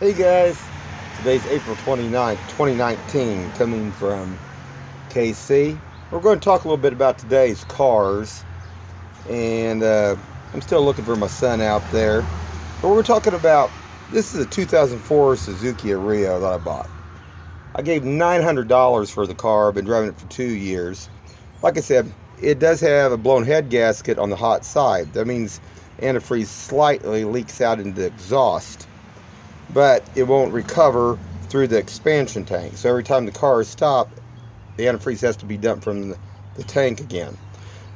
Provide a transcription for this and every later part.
Hey guys, today's April 29th, 2019, coming from KC. We're going to talk a little bit about today's cars, and I'm still looking for my son out there. But we're talking about, this is a 2004 Suzuki Ariya that I bought. I gave $900 for the car. I've been driving it for 2 years. Like I said, it does have a blown head gasket on the hot side. That means antifreeze slightly leaks out into the exhaust, but it won't recover through the expansion tank. So every time the car is stopped, the antifreeze has to be dumped from the tank again.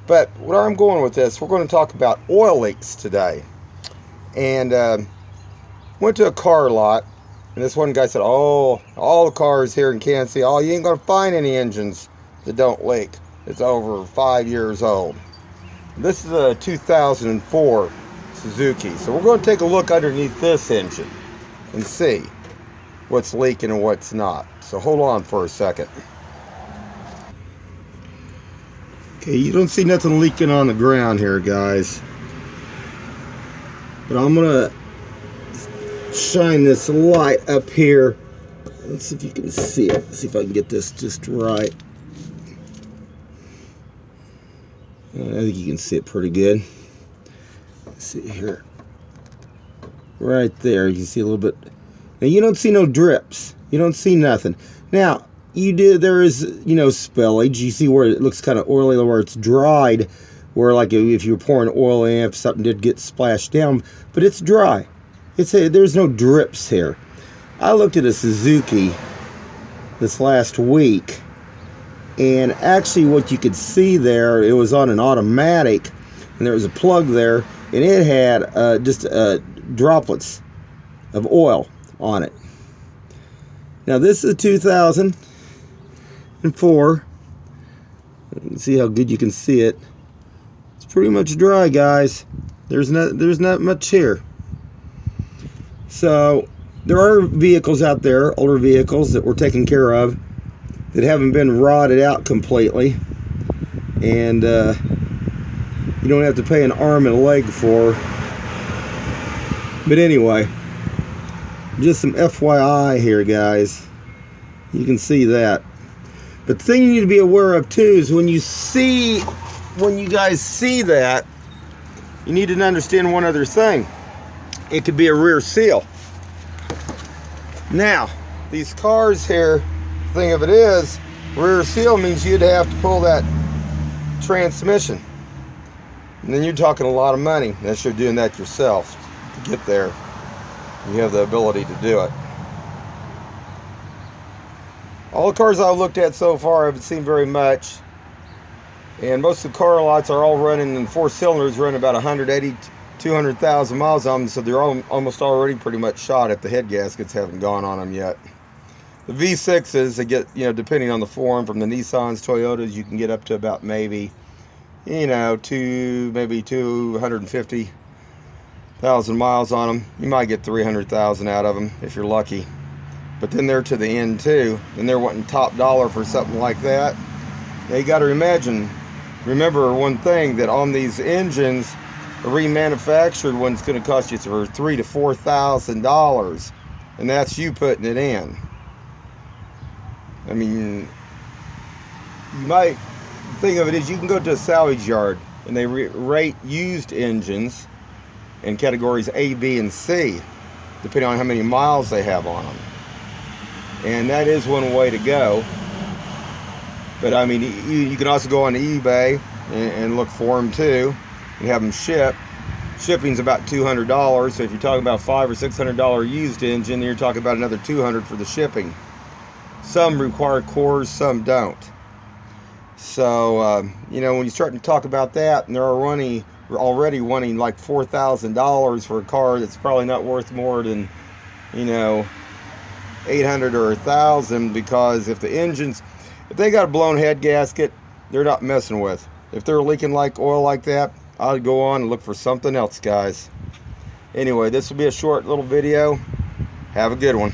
But where I'm going with this, we're going to talk about oil leaks today. And went to a car lot, and this one guy said, oh, all the cars here in Kansas City, oh, you ain't going to find any engines that don't leak. It's over 5 years old. This is a 2004 Suzuki. So we're going to take a look underneath this engine and see what's leaking and what's not. So hold on for a second. Okay, you don't see nothing leaking on the ground here, guys. But I'm gonna shine this light up here. Let's see if you can see it. Let's see if I can get this just right. I think you can see it pretty good. Let's see here. Right there, you can see a little bit. Now you don't see no drips. You don't see nothing. Now you do. There is, spillage. You see where it looks kind of oily, where it's dried, where like if you were pouring oil in, if something did get splashed down, but it's dry. There's no drips here. I looked at a Suzuki this last week, and actually what you could see there, it was on an automatic, and there was a plug there, and it had just droplets of oil on it. Now this is a 2004. See how good you can see it. It's pretty much dry, guys. There's not much here. So there are vehicles out there, older vehicles that were taken care of, that haven't been rotted out completely, and you don't have to pay an arm and a leg for. But anyway, just some FYI here, guys. You can see that. But the thing you need to be aware of too is when you guys see that, you need to understand one other thing. It could be a rear seal. Now, these cars here, the thing of it is, rear seal means you'd have to pull that transmission. And then you're talking a lot of money, unless you're doing that yourself to get there. You have the ability to do it. All the cars I've looked at so far, I haven't seen very much. And most of the car lots are all running in 4 cylinders, running about 180, 200,000 miles on them, so they're almost already pretty much shot if the head gaskets haven't gone on them yet. The V6s, they get, depending on the form, from the Nissans, Toyotas, you can get up to about maybe 250,000 miles on them. You might get 300,000 out of them if you're lucky. But then they're to the end too, and they're wanting top dollar for something like that. Now you got to remember one thing, that on these engines, a remanufactured one's going to cost you for $3,000 to $4,000, and that's you putting it in. I mean, you might think of it as you can go to a salvage yard and they rate used engines in categories A, B, and C, depending on how many miles they have on them. And that is one way to go. But I mean, you can also go on eBay and look for them too, and have them shipped. Shipping's about $200. So if you're talking about $500 or $600 used engine, you're talking about another $200 for the shipping. Some require cores, some don't. So when you start to talk about that, and they're already wanting like $4,000 for a car that's probably not worth more than $800 or $1,000, because if they got a blown head gasket, they're not messing with. If they're leaking like oil like that, I'd go on and look for something else, guys. Anyway, this will be a short little video. Have a good one.